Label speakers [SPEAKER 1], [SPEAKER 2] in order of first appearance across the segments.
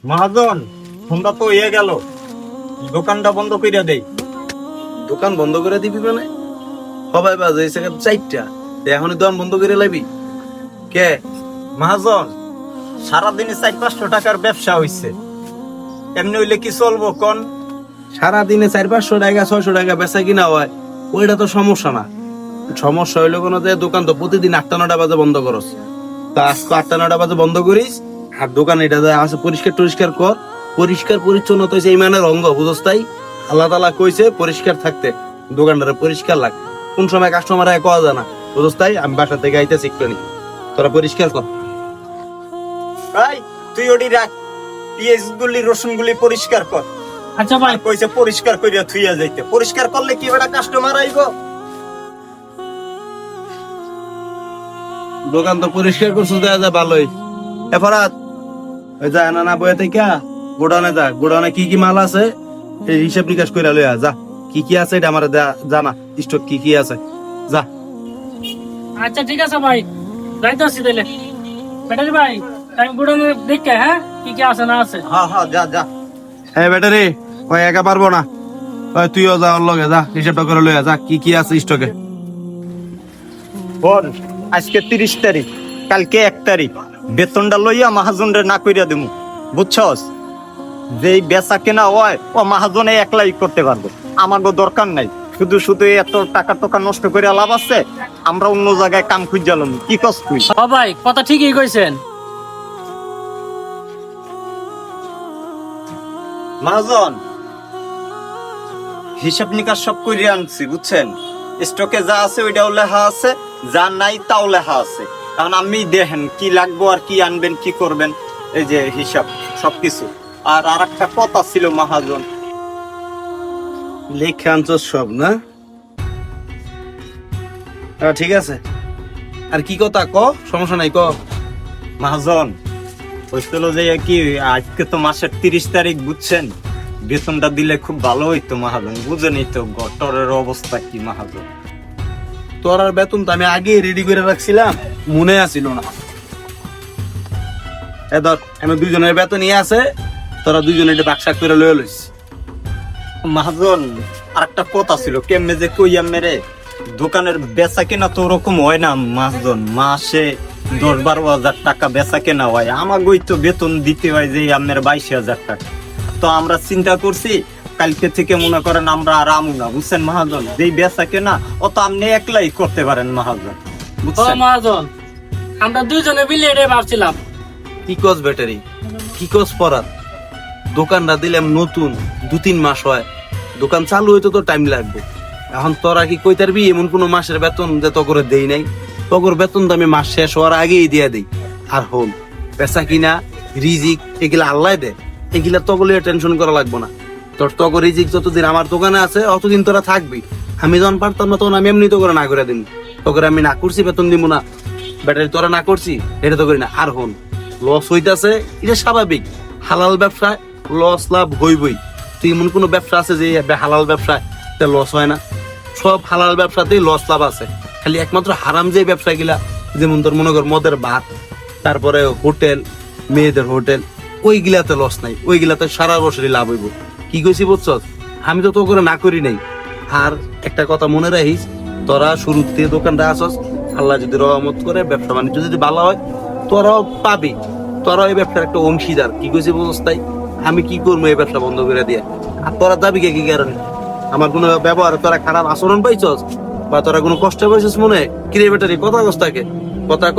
[SPEAKER 1] মহাজন, সন্ধ্যা তো হয়ে গেল, দোকানটা বন্ধ কইরা দেই।
[SPEAKER 2] দোকান বন্ধ করে দিবি মানে? সবাই বাজে চারটা, এখনই দোকান বন্ধ করে লাইবি কে?
[SPEAKER 1] মহাজন, সারাদিনে 400-500 টাকার ব্যবসা হইছে, এমনি হইলে কি চলবো কোন?
[SPEAKER 2] সারাদিনে 400-500 টাকা 600 টাকা বেচা কিনা হয়, ওইটা তো সমস্যা না। সমস্যা হইলো কোনো যে দোকান তো প্রতিদিন 8টা-9টা বাজে বন্ধ করস, তা আজকে 8টা-9টা বাজে বন্ধ করিস। আর দোকান এটা আছে পরিষ্কার টরিষ্কার কর। পরিষ্কার পরিচ্ছন্নতা হইছে ইমানের অঙ্গ, বুঝস? তাই আল্লাহ তাআলা কইছে পরিষ্কার থাকতে, দোকানটারে পরিষ্কার লাগ। কোন সময় কাস্টমার আয় কওয়া যায় না, বুঝস? তাই আমি বাসা থেকে আইতেছি একটু নি, তোরা পরিষ্কার কর।
[SPEAKER 1] ভাই তুই ওটি রাখ, পেঁয়াজ গুলি রসুন গুলি পরিষ্কার কর।
[SPEAKER 3] আচ্ছা ভাই।
[SPEAKER 1] কইছে পরিষ্কার করিয়া থুইয়া যাইতে, পরিষ্কার করলে কি বেটা কাস্টমার আইব?
[SPEAKER 2] দোকান তো পরিষ্কার করছিস, দেখা যায় ভালোই। এ ফরাত, ওই যা না বয়ে থেকে গোডাউনে যা, গোডাউনে কি কি মাল আছে এই হিসাব নিকাশ কইরা লইয়া যা। কি কি আছে এটা আমার জানা, স্টক কি কি আছে, যা।
[SPEAKER 3] আচ্ছা ঠিক আছে ভাই, যাইতাছি তাইলে। ব্যাটারি ভাই, টাইম গুড়ানো দেখে, হ্যাঁ কি কি আছে না আছে।
[SPEAKER 1] হ্যাঁ হ্যাঁ, যা যা।
[SPEAKER 2] হ্যাঁ ব্যাটারি, ওই একা পারবো না, ওই তুইও যা, ওর লগে যা, হিসাবটা করে লইয়া যা কি কি আছে স্টকে।
[SPEAKER 1] বল, আজকে 30 তারিখ, কালকে 1 তারিখ, বেতনটা লইয়া মাহাজনরে না কইরা দিমু, বুঝছস? যেই বেচা কেনা হয় ও মাহাজনে একলাই করতে পারবো, আমারও দরকার নাই। শুধু শুধু এত টাকা টাকা নষ্ট করে লাভ আছে? আমরা অন্য জায়গায় কাম খুঁজালাম, কি কস তুই?
[SPEAKER 3] ও ভাই, কথা ঠিকই কইছেন।
[SPEAKER 1] মহাজন, হিসাব নিকাশ সব করে আনছি, বুঝছেন? স্টকে যা আছে ওইটাও লেখা আছে, যা নাই তাও লেখা আছে। কারণ আমি দেখেন কি লাগবো আর কি আনবেন কি করবেন, এই যে হিসাব সবকিছু। আর আরেকটা কথা ছিল মহাজন,
[SPEAKER 2] লেখা আনছস সব না? ঠিক আছে, আর কি কথা ক, সমস্যা নাই ক।
[SPEAKER 1] মহাজন হইছিল যে কি, আজকে তো মাসের 30 তারিখ, বুঝছেন? বেতনটা দিলে খুব ভালো হইতো মহাজন, বুঝেনই তো গটরের অবস্থা কি মহাজন।
[SPEAKER 2] তোর আর বেতন তো আমি আগে রেডি করে রাখছিলাম, মনে আসিল না। এ ধর, আমি দুইজনের বেতন নিয়ে আছে, তোরা দুইজনে এটা বাক্সাক করে লয়ে লইস।
[SPEAKER 1] মহাজন আরেকটা কথা ছিল, কেমনে যে কইয়া মেরে, দোকানের বেচা কেনা তো ওরকম হয় না মহাজন, মাসে 10-12 হাজার টাকা বেচা কেনা হয়, আমাগোই তো বেতন দিতে হয় যে আপনার 22,000 টাকা। তো আমরা চিন্তা করছি কালকে থেকে মনে করেন আমরা আর আমু না, বুঝছেন মহাজন? যেই বেচা কেনা ও তো আপনি একলাই করতে পারেন মহাজন,
[SPEAKER 3] ও
[SPEAKER 1] বুঝছেন?
[SPEAKER 3] মহাজন, আমরা দুইজনে মিলে এটাই ভাবছিলাম।
[SPEAKER 2] কি কস ব্যাটারি, কি কস পরাত? দোকানটা দিলাম নতুন, 2-3 মাস হয়, দোকান চালু হইতে তো টাইম লাগবে। এখন তোরা কি কই তারবি এমন কোন মাসের বেতন যে তো করে দেই নাই? তগর বেতন তো আমি মাস শেষ হওয়ার আগেই দিয়ে দেই। আর হোল পেশা কিনা রিজিক এগুলা আল্লাহ দে, এগুলা তগলে টেনশন করা লাগবো না। তোর তগর রিজিক যতদিন আমার দোকানে আছে অতদিন তোরা থাকবি। আমি যখন পারতাম না তখন আমি এমনি তো করে না করে দিন, তখন আমি না করছি বেতন দিব না, ব্যাটারি তোরা না করছি এটা তো করি না। আর হোল লস হইতাছে, এটা স্বাভাবিক, হালাল ব্যবসায় লস লাভ হইবই। তুই এমন কোন ব্যবসা আছে যে হালাল ব্যবসায় লস হয় না? সব হালাল ব্যবসাতেই লস লাভ আছে, খালি একমাত্র হারাম যে ব্যবসা গিলা, যেমন তোর মনে কর মদের ভাত, তারপরে হোটেল, মেয়েদের হোটেল, ওই গিলাতে লস নাই, ওই গিলাতে সারা বছরই লাভ হইব। কি কইছি বুঝছস? আমি তো করে না করি নাই। আর একটা কথা মনে রাখিস, তোরা শুরুতে দোকানটা আসস, আল্লাহ যদি রহমত করে ব্যবসা বাণিজ্য যদি ভালো হয় তোরাও পাবি, তোরাও এই ব্যবসার একটা অংশীদার। কি কইছি বুঝছস? তাই আমি কি করবো এই ব্যবসা বন্ধ করে দিয়া? আর তোরা যাবি কি কারণে? আমার কোনো ব্যবহারে তোরা খারাপ আচরণ পাইছস বা তোরা কোনো কষ্ট পাইছস মনে? কিরে বেটারি কথা কস, তাকে কথা ক,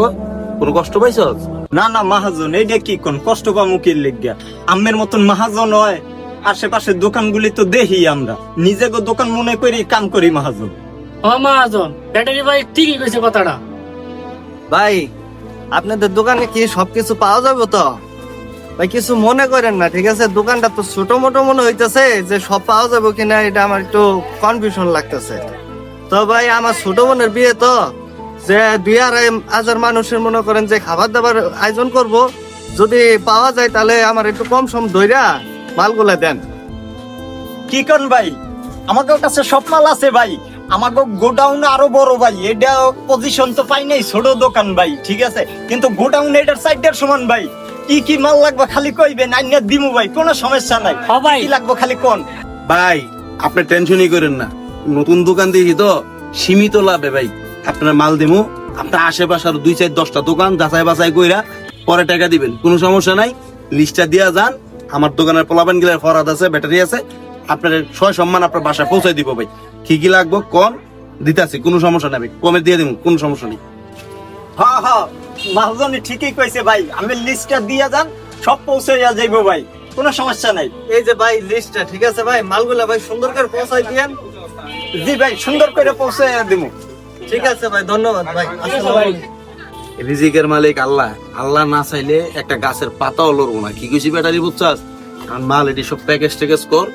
[SPEAKER 2] কোনো কষ্ট পাইছস?
[SPEAKER 1] না না মহাজন, এইটা কি কোন কষ্ট পাবো কি লেগিয়া? আমের মতন মহাজন হয় আশেপাশের দোকানগুলি তো দেখি, আমরা নিজেকে দোকান মনে করি কাম করি মহাজন।
[SPEAKER 3] ও মহাজন, ব্যাটারি ভাই ঠিকই কইছে কথাটা।
[SPEAKER 4] ভাই আপনাদের দোকানে কি সবকিছু পাওয়া যাবে তো? ভাই কিছু মনে করেন না, ঠিক আছে? দোকানটা তো ছোট মোটো মনে হইতেছে, যে সব পাওয়া যাবে কিনা এটা আমার একটু কনফিউশন লাগতেছে। তো ভাই আমার ছোট বোনের বিয়ে তো, যে 2-2.5 মানুষের মনে করেন যে খাবার দাবার আয়োজন করব, যদি পাওয়া যায় তাহলে আমার একটু কম সম ধইরা মালগুলা দেন।
[SPEAKER 1] কি কোন ভাই? আমাদের কাছে সব মাল আছে ভাই, আমাকে গোডাউন আরো বড় ভাই, এটা পজিশন তো পাই নাই, ছোট দোকান ভাই, ঠিক আছে? কিন্তু গোডাউন এটার সাইডের সমান ভাই, কি কি মাল লাগবে খালি কইবেন, আইনা দিমু ভাই, কোনো সমস্যা নাই।
[SPEAKER 3] হ্যাঁ ভাই।
[SPEAKER 1] কি লাগবে খালি কোন।
[SPEAKER 2] ভাই আপনি টেনশনই করেন না, নতুন দোকান দিয়েছি তো সীমিত লাভে ভাই আপনার মাল দিমু। আপনার আশেপাশে আরো 2-4-10টা দোকান যাচাই বাছাই কইরা পরে টাকা দিবেন, কোনো সমস্যা নাই। লিস্টটা দিয়া যান, আমার দোকানের পোলাপান গিলার ফরাদ আছে, ব্যাটারি আছে, আপনার সয় সম্মান আপনার বাসায় পৌঁছে দিব ভাই। কি কি লাগবে কম দিতাছি, কোনো সমস্যা নাই ভাই, কমে দিয়ে দিব, কোনো সমস্যা নেই।
[SPEAKER 1] হ্যাঁ হ্যাঁ, মহাজনই ঠিকই কইছে ভাই, আমি লিস্টটা দিয়া যান, সব পৌঁছাইয়া যাইবো ভাই, কোনো সমস্যা নাই।
[SPEAKER 4] এই যে ভাই লিস্টটা, ঠিক আছে ভাই, মালগুলা ভাই সুন্দর করে পৌঁছাই দিয়েন।
[SPEAKER 1] জি ভাই, সুন্দর করে পৌঁছাইয়া দিমু।
[SPEAKER 4] ঠিক আছে ভাই, ধন্যবাদ ভাই। আসসালামু আলাইকুম।
[SPEAKER 2] রিজিকের মালিক আল্লাহ, আল্লাহ না চাইলে একটা গাছের পাতাও লড়বো না। কি কইছি ব্যাটারি বুঝছাস? আর মাল এটি সব প্যাকেজ ট্যাকেজ কর,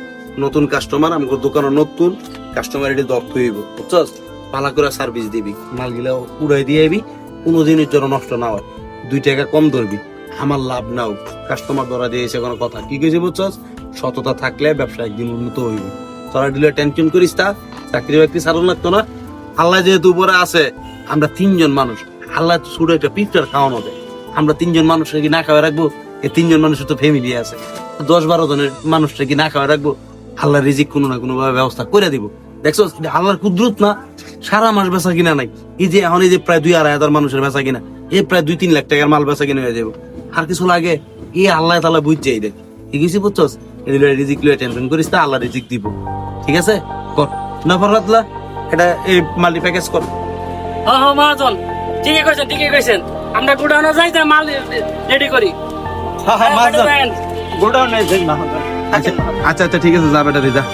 [SPEAKER 2] নতুন কাস্টমার আমাকে দোকানে নতুন কাস্টমার এটি দর হইব বুঝছাস? পালা করে সার্ভিস দিবি, মালগুলা উড়াই দিয়ে আইবি, কোনো জিনিস যেন নষ্ট না হয়, 2 টাকা কম ধরবি, আমার লাভ নাও, কাস্টমার ধরা দিয়েছে কোনো কথা। কি কইছি বুঝছাস? সততা থাকলে ব্যবসা একদিন উন্নত হইবে। তোরা দিলে টেনশন করিস তা, চাকরি বাকরি ছাড়ুন লাগতো না। আল্লাহ যেহেতু উপরে আছে, আমরা 3 জন মানুষ, আল্লাহ ছোট একটা পিকচার খাওয়ানো দেয়, আমরা 3 জন মানুষকে কি না খাওয়া রাখবো? এই 3 জন মানুষের তো ফ্যামিলি আছে, 10-12 জনের মানুষকে কি না খাওয়া রাখবো? আল্লাহ রিজিক কোনো না কোনো ভাবে ব্যবস্থা করে দিব। দেখছো আল্লাহর কুদরত না, সারা মাস বেচা কিনা নাই। এই যে এখন এই যে প্রায় 2-2.5 হাজার মানুষের বেচা কিনা, এই প্রায় 2-3 লাখ টাকার মাল বেচা কিনা হয়ে যাবো। আর কিছু লাগে এই আল্লাহ তাআলা বুঝছেই দেখ, ঠিক আছে বুঝছস? এই রিজিক লয়ে টেনশন করিস না, আল্লাহ রিজিক দিব, ঠিক আছে? কর না ফরহাদলা, এটা এই মাল্টি প্যাকেজ কর।
[SPEAKER 3] হ্যাঁ হ্যাঁ মহাজন, ঠিকই কইছেন, ঠিকই কইছেন। আমরা গোডাউনে যাই, যা মাল রেডি করি।
[SPEAKER 1] হ্যাঁ হ্যাঁ, মহাজন
[SPEAKER 3] হ্যাঁ,
[SPEAKER 1] গোডাউনে যাই মহাজন।
[SPEAKER 2] আচ্ছা আচ্ছা ঠিক আছে, যা ব্যাটারি যা।